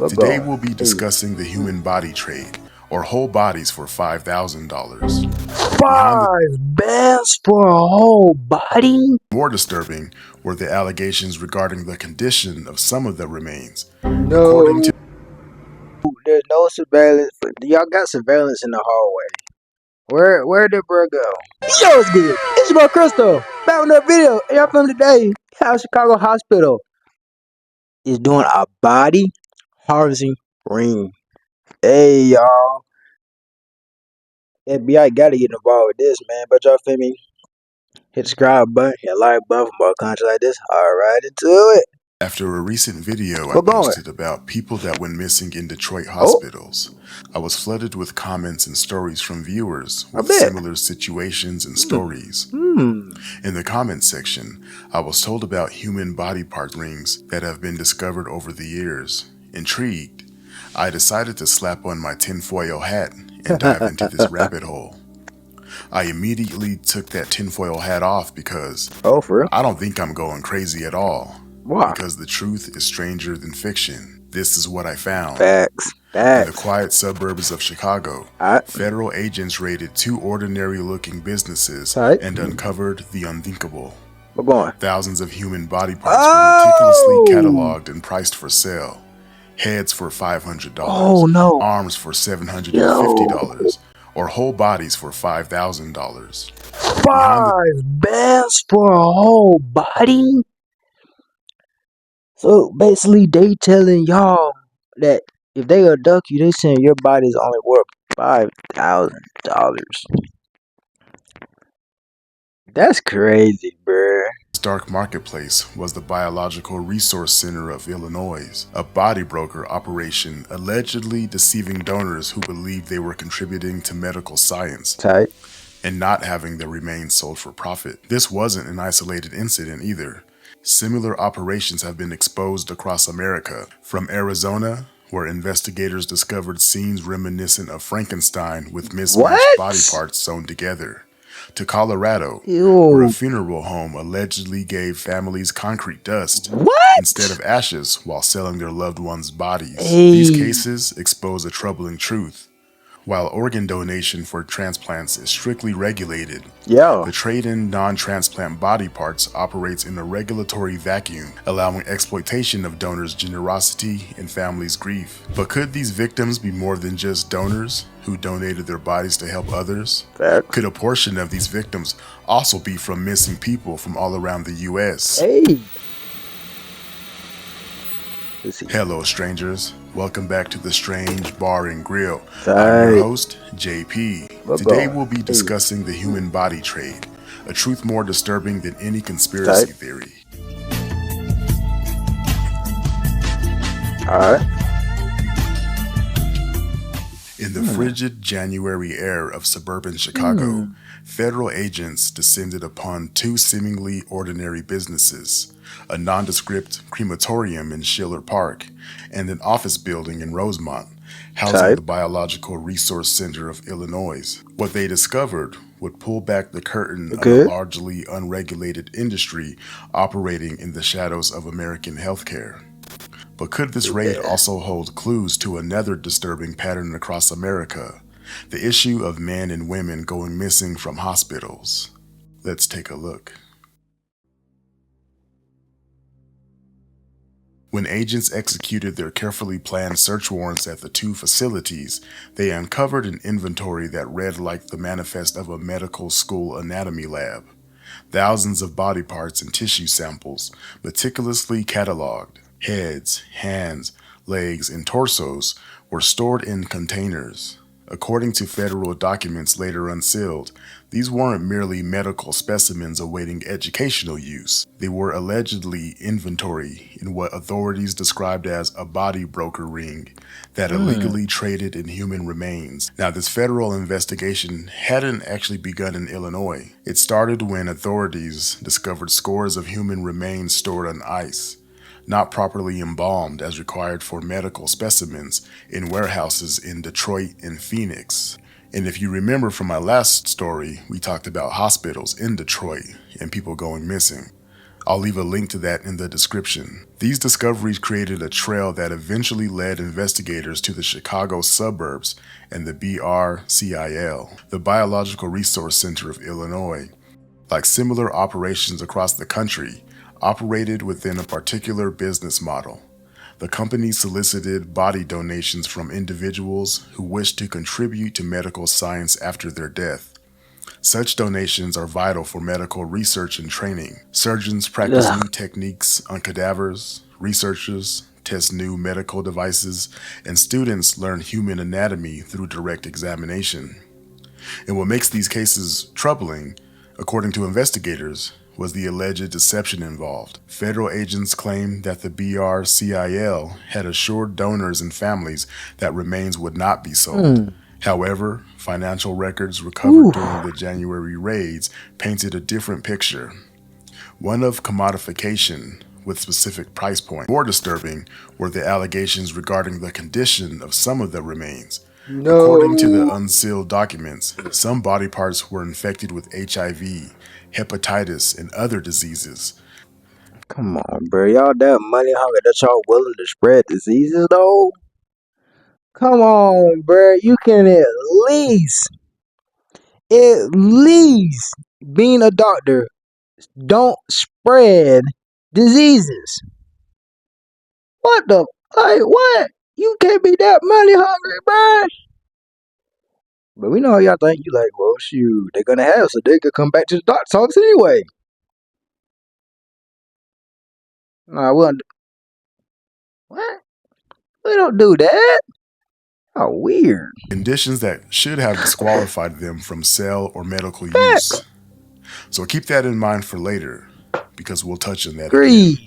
We're Today going. we'll be discussing the human body trade, or whole bodies for $5,000. Behind the 5 bands for a whole body? more disturbing were the allegations regarding the condition of some of the remains. According No, to there's no surveillance. Y'all got surveillance in the hallway. Where did bro go? Yo, what's good? It's your boy Crystal. Back with another video. And y'all from today. How Chicago Hospital is doing a body harvesting ring. Hey, y'all. FBI gotta get involved with this, man. But y'all feel me? Hit the subscribe button, hit the like button for more content like this. Alright, into it. after a recent video I We're going. posted about people that went missing in Detroit Oh, hospitals, I was flooded with comments and stories from viewers I with bet. similar situations and stories. Hmm. In the comments section, I was told about human body part rings that have been discovered over the years. Intrigued, I decided to slap on my tinfoil hat and dive into this rabbit hole. I immediately took that tinfoil hat off because Oh, for real? I don't think I'm going crazy at all. Why? Because the truth is stranger than fiction. This is what I found. Facts. In the Facts. quiet suburbs of Chicago, Alright. federal agents raided two ordinary-looking businesses Tight. and uncovered the unthinkable. We're going. Thousands of human body parts were meticulously Oh! cataloged and priced for sale. Heads for $500, Oh, no. arms for $750, or whole bodies for $5,000. 5 bands for a whole body? So basically, they telling y'all that if they abduct you, they saying your body is only worth $5,000. That's crazy, bruh. This dark marketplace was the Biological Resource Center of Illinois, a body broker operation allegedly deceiving donors who believed they were contributing to medical science Tight. and not having their remains sold for profit. This wasn't an isolated incident either. Similar operations have been exposed across America, from Arizona, where investigators discovered scenes reminiscent of Frankenstein with mismatched What? body parts sewn together, to Colorado, where Ew. a funeral home allegedly gave families concrete dust What? instead of ashes while selling their loved ones' bodies. Hey. These cases expose a troubling truth. While organ donation for transplants is strictly regulated, Yo. the trade in non-transplant body parts operates in a regulatory vacuum, allowing exploitation of donors' generosity and families' grief. But could these victims be more than just donors who donated their bodies to help others? Facts. Could a portion of these victims also be from missing people from all around the US? Hey. Let's see. Hello strangers, welcome back to the Strange Bar and Grill. I'm Tight. your host, JP. We're Today going. we'll be Hey. discussing the human body trade, a truth more disturbing than any conspiracy Tight. theory. Alright. In the frigid January air of suburban Chicago, federal agents descended upon two seemingly ordinary businesses, a nondescript crematorium in Schiller Park and an office building in Rosemont, housing Tight. the Biological Resource Center of Illinois. What they discovered would pull back the curtain on a Good. largely unregulated industry operating in the shadows of American healthcare. But could this raid also hold clues to another disturbing pattern across America? The issue of men and women going missing from hospitals. Let's take a look. When agents executed their carefully planned search warrants at the two facilities, they uncovered an inventory that read like the manifest of a medical school anatomy lab. Thousands of body parts and tissue samples, meticulously cataloged. Heads, hands, legs, and torsos were stored in containers. According to federal documents later unsealed, these weren't merely medical specimens awaiting educational use. They were allegedly inventory in what authorities described as a body broker ring that illegally traded in human remains. Now, this federal investigation hadn't actually begun in Illinois. It started when authorities discovered scores of human remains stored on ice, not properly embalmed as required for medical specimens, in warehouses in Detroit and Phoenix. And if you remember from my last story, we talked about hospitals in Detroit and people going missing. I'll leave a link to that in the description. These discoveries created a trail that eventually led investigators to the Chicago suburbs and the BRCIL, the Biological Resource Center of Illinois. Like similar operations across the country, operated within a particular business model. The company solicited body donations from individuals who wished to contribute to medical science after their death. Such donations are vital for medical research and training. Surgeons practice Ugh. new techniques on cadavers, researchers test new medical devices, and students learn human anatomy through direct examination. And what makes these cases troubling, according to investigators, was the alleged deception involved. Federal agents claimed that the BRCIL had assured donors and families that remains would not be sold. However, financial records recovered during the January raids painted a different picture, one of commodification with specific price points. More disturbing were the allegations regarding the condition of some of the remains. No. According to the unsealed documents, some body parts were infected with HIV, hepatitis, and other diseases. Come on, bro. Y'all that money hungry that y'all willing to spread diseases, though? Come on, bro. You can at least, being a doctor, don't spread diseases. What the? Like, what? You can't be that money hungry, bro. But we know how y'all think. You like, well, shoot, they're gonna have, so they could come back to the doctor's office anyway. Nah, we don't. What? We don't do that. Oh, weird. Conditions that should have disqualified them from cell or medical use. So keep that in mind for later, because we'll touch on that again. Greed.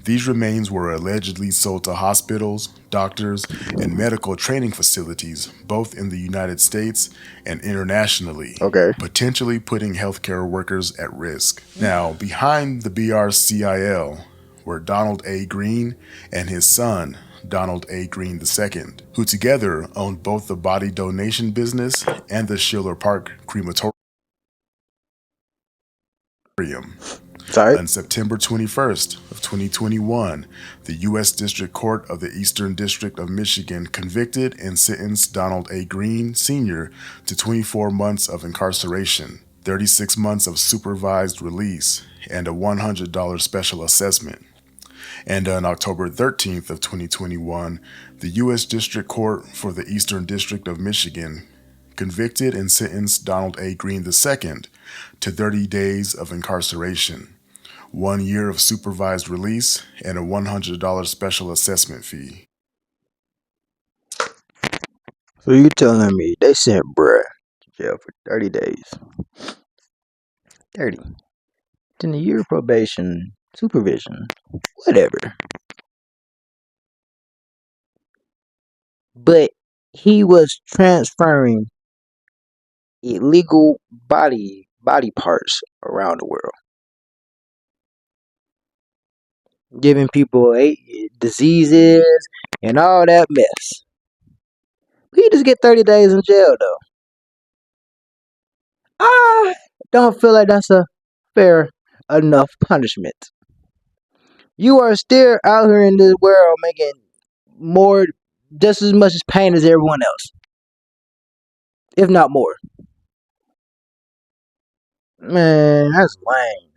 These remains were allegedly sold to hospitals, doctors, and medical training facilities, both in the United States and internationally, Okay. potentially putting healthcare workers at risk. Now, behind the BRCIL were Donald A. Green and his son, Donald A. Green II, who together owned both the body donation business and the Schiller Park crematorium. Sorry. On September 21st of 2021, the U.S. District Court of the Eastern District of Michigan convicted and sentenced Donald A. Green Sr. to 24 months of incarceration, 36 months of supervised release, and a $100 special assessment. And on October 13th of 2021, the U.S. District Court for the Eastern District of Michigan convicted and sentenced Donald A. Green II to 30 days of incarceration, 1 year of supervised release, and a $100 special assessment fee. So you telling me they sent bruh to jail for 30 days? 30. Then a year of probation, supervision, whatever. But he was transferring illegal body parts around the world, giving people diseases and all that mess. He just get 30 days in jail though. I don't feel like that's a fair enough punishment. You are still out here in this world making more, just as much as pain as everyone else, if not more. Man, that's lame.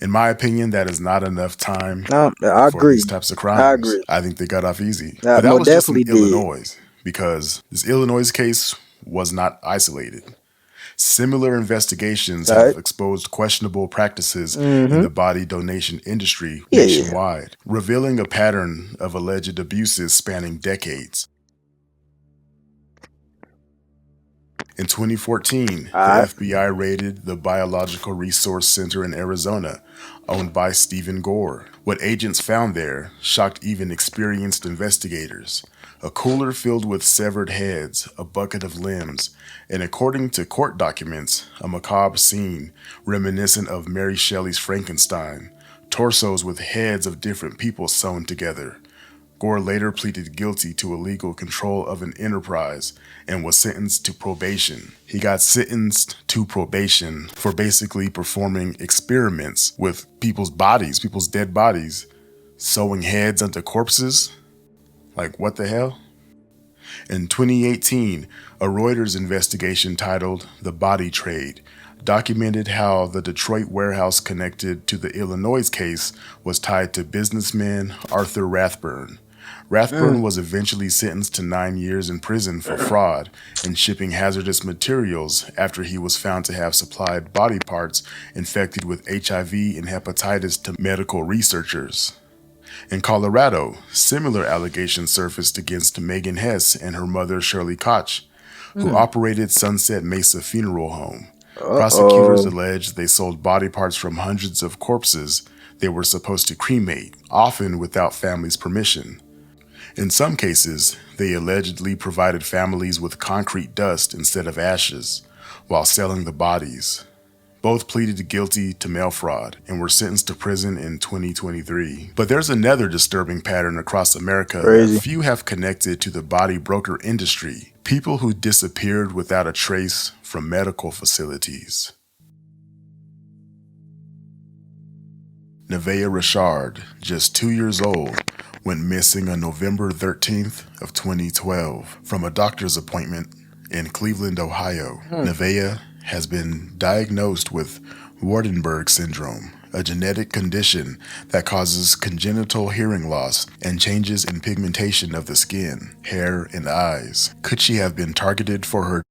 In my opinion, that is not enough time No, I for agree. these types of crimes. I agree. I think they got off easy. I But that most was just in definitely did. Illinois, because this Illinois case was not isolated. Similar investigations Right. have exposed questionable practices in Mhm. the body donation industry Yeah. nationwide, revealing a pattern of alleged abuses spanning decades. In 2014, the Alright. FBI raided the Biological Resource Center in Arizona, owned by Stephen Gore. What agents found there shocked even experienced investigators. A cooler filled with severed heads, a bucket of limbs, and according to court documents, a macabre scene reminiscent of Mary Shelley's Frankenstein, torsos with heads of different people sewn together. Gore later pleaded guilty to illegal control of an enterprise and was sentenced to probation. He got sentenced to probation for basically performing experiments with people's bodies, people's dead bodies, sewing heads onto corpses. Like, what the hell? In 2018, a Reuters investigation titled The Body Trade documented how the Detroit warehouse connected to the Illinois case was tied to businessman Arthur Rathburn. Rathburn was eventually sentenced to 9 years in prison for fraud and shipping hazardous materials after he was found to have supplied body parts infected with HIV and hepatitis to medical researchers. In Colorado, similar allegations surfaced against Megan Hess and her mother Shirley Koch, who operated Sunset Mesa Funeral Home. Prosecutors alleged they sold body parts from hundreds of corpses they were supposed to cremate, often without families' permission. In some cases, they allegedly provided families with concrete dust instead of ashes, while selling the bodies. Both pleaded guilty to mail fraud and were sentenced to prison in 2023. But there's another disturbing pattern across America that few have connected to the body broker industry: people who disappeared without a trace from medical facilities. Nevaeh Richard, just 2 years old, went missing on November 13th of 2012 from a doctor's appointment in Cleveland, Ohio. Nevaeh has been diagnosed with Waardenburg syndrome, a genetic condition that causes congenital hearing loss and changes in pigmentation of the skin, hair, and eyes. Could she have been targeted for her?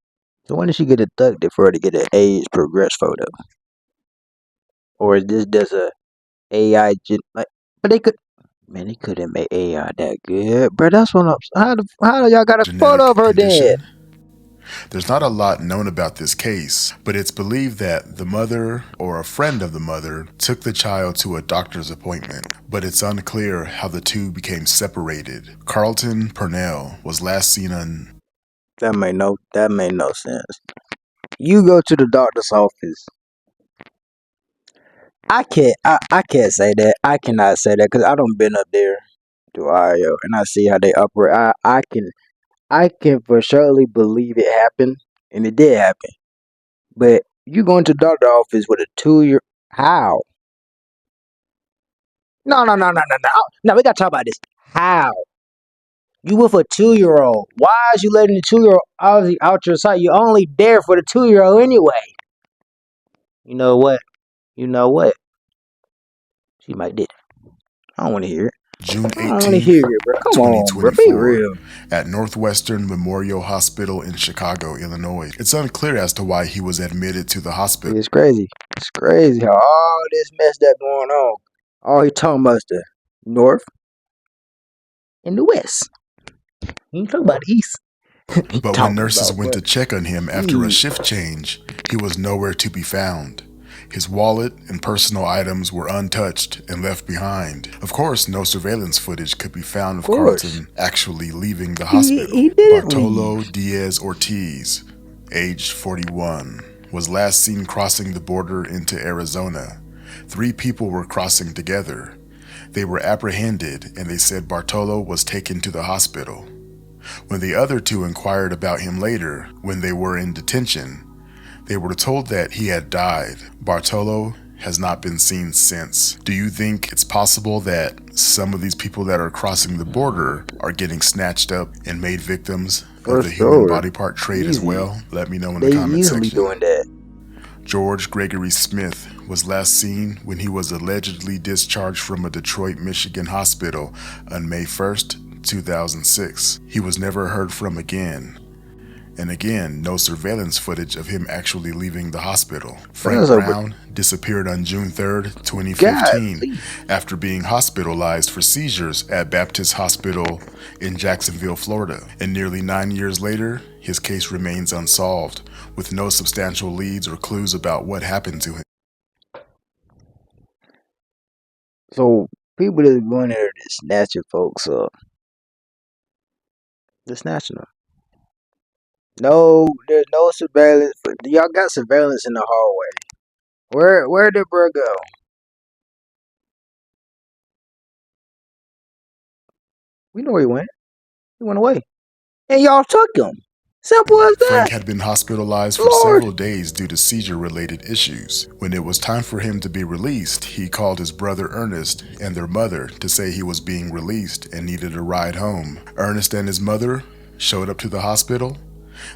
So when did she get abducted for her to get an AIDS progress photo? Or is this just a AI but they couldn't make AI that good, bro. That's what I'm. How do y'all got a photo of her dead? There's not a lot known about this case, but it's believed that the mother or a friend of the mother took the child to a doctor's appointment, but it's unclear how the two became separated. Carlton Purnell was last seen on... That made no sense. You go to the doctor's office. I can't say that. I cannot say that because I don't been up there to Ohio and I see how they operate. I can for surely believe it happened, and it did happen. But you going to the doctor office with a 2-year, how? No. No, we gotta talk about this. How? You with a 2-year-old. Why is you letting the 2-year-old out your sight? You only there for the 2-year-old anyway. You know what? She might did. I don't want to hear it. June 18th, I don't want to hear it, bro. Come on, bro. Be real. At Northwestern Memorial Hospital in Chicago, Illinois. It's unclear as to why he was admitted to the hospital. It's crazy. It's crazy how all this mess that going on. All he talking about is the North and the West. He ain't talking about the East. But when nurses went to check on him after a shift change, he was nowhere to be found. His wallet and personal items were untouched and left behind. Of course, no surveillance footage could be found of Carlton actually leaving the hospital. Bartolo Diaz Ortiz, aged 41, was last seen crossing the border into Arizona. 3 people were crossing together. They were apprehended and they said Bartolo was taken to the hospital. When the other 2 inquired about him later, when they were in detention, they were told that he had died. Bartolo has not been seen since. Do you think it's possible that some of these people that are crossing the border are getting snatched up and made victims of the human body part trade as well? Let me know in the comment section. Doing that. George Gregory Smith was last seen when he was allegedly discharged from a Detroit, Michigan hospital on May 1st, 2006. He was never heard from again. And again, no surveillance footage of him actually leaving the hospital. Frank Brown disappeared on June 3rd, 2015, after being hospitalized for seizures at Baptist Hospital in Jacksonville, Florida. And nearly 9 years later, his case remains unsolved, with no substantial leads or clues about what happened to him. So, people that's going there to snatching folks up. They're snatching them. No, there's no surveillance. Y'all got surveillance in the hallway. Where did bro go? We know where he went. He went away. And y'all took him. Simple as Frank that. had been hospitalized for Lord. several days due to seizure-related issues. When it was time for him to be released, he called his brother Ernest and their mother to say he was being released and needed a ride home. Ernest and his mother showed up to the hospital.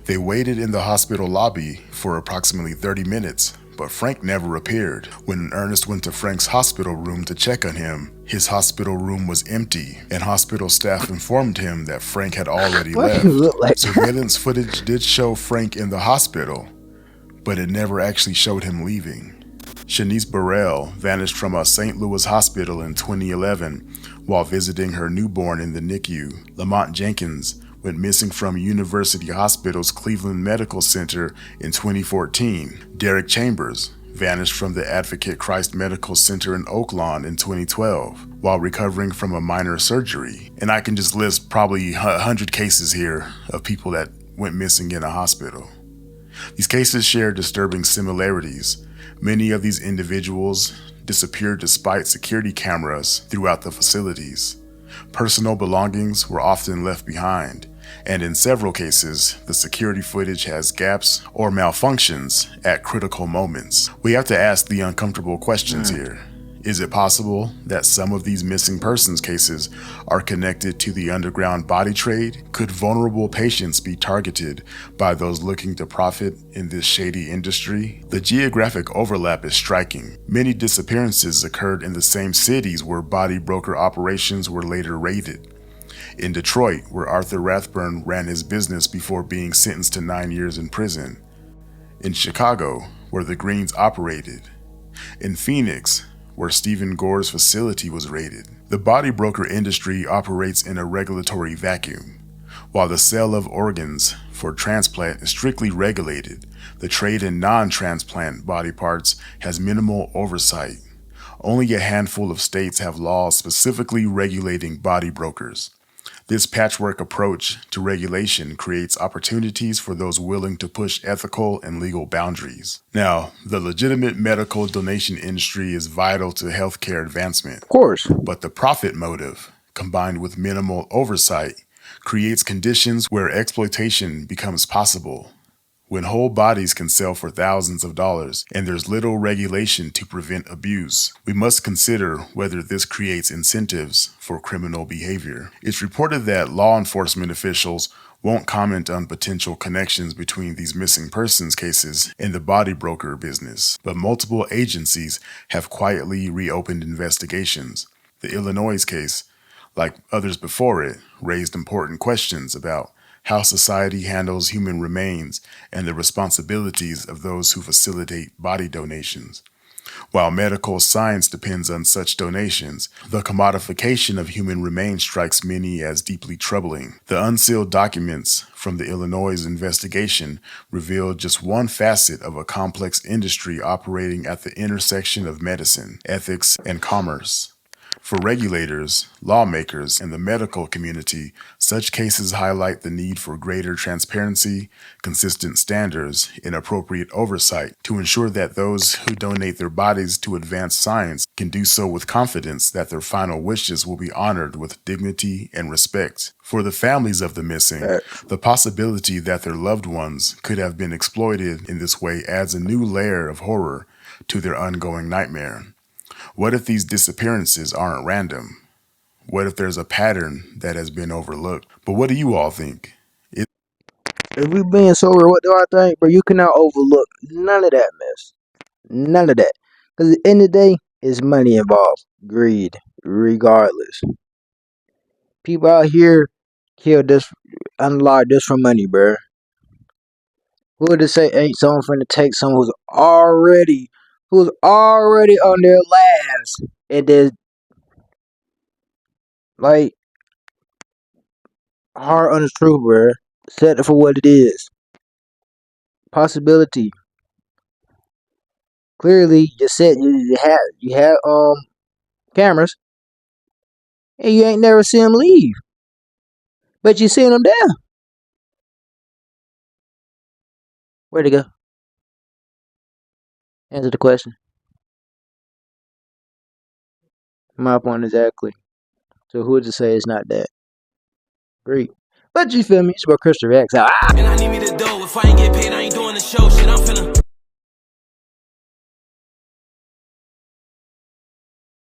They waited in the hospital lobby for approximately 30 minutes, but Frank never appeared. When Ernest went to Frank's hospital room to check on him, his hospital room was empty, and hospital staff informed him that Frank had already Why left. do you look like Surveillance footage did show Frank in the hospital, but it never actually showed him leaving. Shanice Burrell vanished from a St. Louis hospital in 2011 while visiting her newborn in the NICU. Lamont Jenkins went missing from University Hospital's Cleveland Medical Center in 2014. Derek Chambers vanished from the Advocate Christ Medical Center in Oaklawn in 2012 while recovering from a minor surgery. And I can just list probably 100 cases here of people that went missing in a hospital. These cases share disturbing similarities. Many of these individuals disappeared despite security cameras throughout the facilities. Personal belongings were often left behind, and in several cases, the security footage has gaps or malfunctions at critical moments. We have to ask the uncomfortable questions here. Is it possible that some of these missing persons cases are connected to the underground body trade? Could vulnerable patients be targeted by those looking to profit in this shady industry? The geographic overlap is striking. Many disappearances occurred in the same cities where body broker operations were later raided. In Detroit, where Arthur Rathburn ran his business before being sentenced to 9 years in prison. In Chicago, where the Greens operated. In Phoenix, where Stephen Gore's facility was raided. The body broker industry operates in a regulatory vacuum. While the sale of organs for transplant is strictly regulated, the trade in non-transplant body parts has minimal oversight. Only a handful of states have laws specifically regulating body brokers. This patchwork approach to regulation creates opportunities for those willing to push ethical and legal boundaries. Now, the legitimate medical donation industry is vital to healthcare advancement. Of course. But the profit motive, combined with minimal oversight, creates conditions where exploitation becomes possible. When whole bodies can sell for thousands of dollars and there's little regulation to prevent abuse, we must consider whether this creates incentives for criminal behavior. It's reported that law enforcement officials won't comment on potential connections between these missing persons cases and the body broker business, but multiple agencies have quietly reopened investigations. The Illinois case, like others before it, raised important questions about how society handles human remains and the responsibilities of those who facilitate body donations. While medical science depends on such donations, the commodification of human remains strikes many as deeply troubling. The unsealed documents from the Illinois investigation revealed just one facet of a complex industry operating at the intersection of medicine, ethics, and commerce. For regulators, lawmakers, and the medical community, such cases highlight the need for greater transparency, consistent standards, and appropriate oversight to ensure that those who donate their bodies to advance science can do so with confidence that their final wishes will be honored with dignity and respect. For the families of the missing, the possibility that their loved ones could have been exploited in this way adds a new layer of horror to their ongoing nightmare. What if these disappearances aren't random? What if there's a pattern that has been overlooked? But what do you all think? If we being sober, what do I think? Bro, you cannot overlook none of that mess. None of that. Because at the end of the day, it's money involved. Greed. Regardless. People out here kill this, unlock this for money, bro. Who would say ain't someone finna take someone who's already on their last and then like hard on the truth, bro. Set it for what it is. Possibility. Clearly, you said you had cameras, and you ain't never seen them leave, but you seen them there. Where'd they go? Answer the question. My point exactly. So who would you say it's not that? Great. But you feel me? It's about Crystal Rex. And I need me the dough. If I ain't get paid, I ain't doing the show. Shit, I'm finna